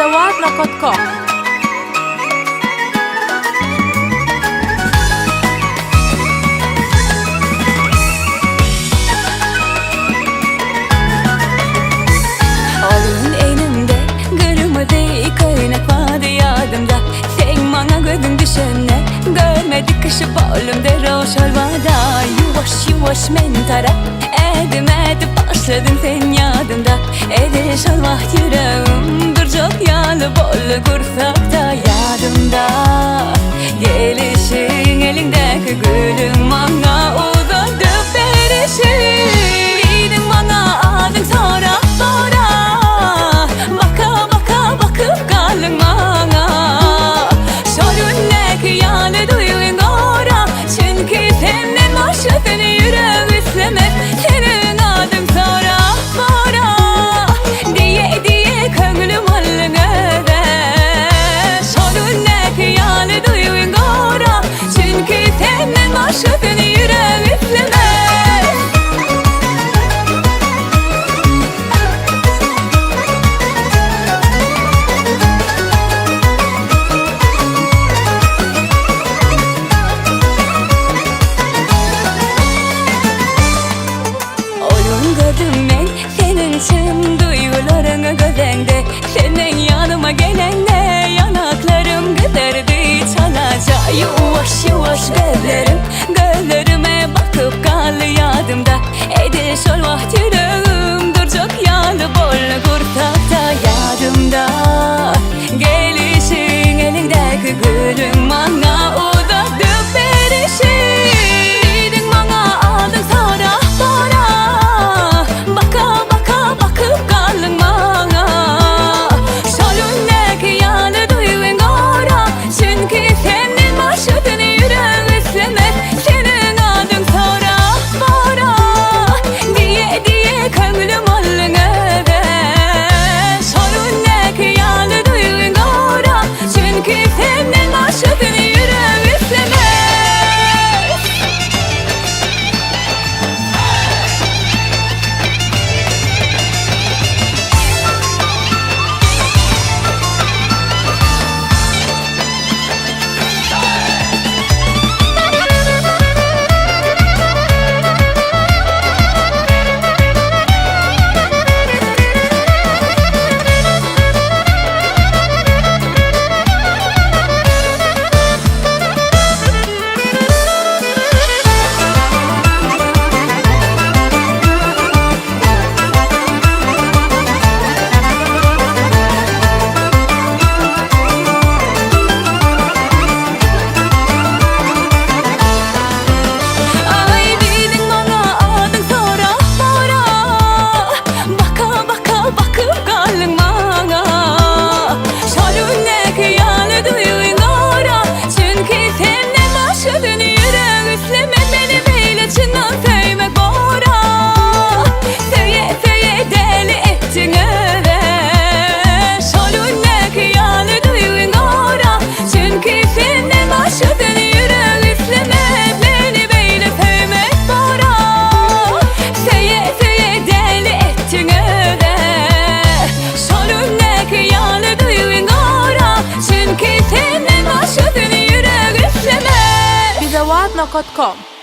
bizavat.com. Olun enimde kırmızı kaynatmadı yadımda. Sen bana gözün düşene görmedik kışı bolumda roşalvada. Yuvaş yuvaş men tara edim başladın sen yadımda. Ediş alvah yüreğim duracak yalı bol kursakta yadımda. Gelişin elindeki gülüm bana uzadı verişin. Gidin bana adın sonra bakıp kaldın bana. Şorundaki yalı duyun ora. Çünkü senden başladın yüreği üstlemez. Senin adın sonra diye köngülüm alın öde. Şorundaki yalı duyun ora. Çünkü senden başladın yüreği üstlemez. Senin tüm duygularını gözende. Senin yanıma gelende yanaklarım kızardı çalaca. Yuvaş yuvaş gözlerime bakıp kaldı yadımda. Ediş olmah yüreğim duracak yalı bol kurtakta yadımda. Gelişin elindeki gülüm bana uzadı verişin. Gidin bana aldın sonra bakıp kaldın bana. Şolundaki yalı duyun ora. Çünkü senin başladın yüreği üstlemez. Senin adın sonra diye köngülüm alın öde. Şolundaki yalı duyun ora. Çünkü senin başladın yüreği üstlemez. Bakıp kaldın bana. Şolundaki yalı duyun ora. Çünkü senden başladın yüreği üstlemez. Beni böyle çından sevmek bora. Söye deli ettin öyle. Şolundaki yalı duyun ora. Çünkü senden başladın yüreği üstlemez. Beni böyle sevmek bora. Söye deli ettin öyle. Şolundaki yalı duyun ora. Çünkü senden başladın yüreği üstlemez. bizavat.com.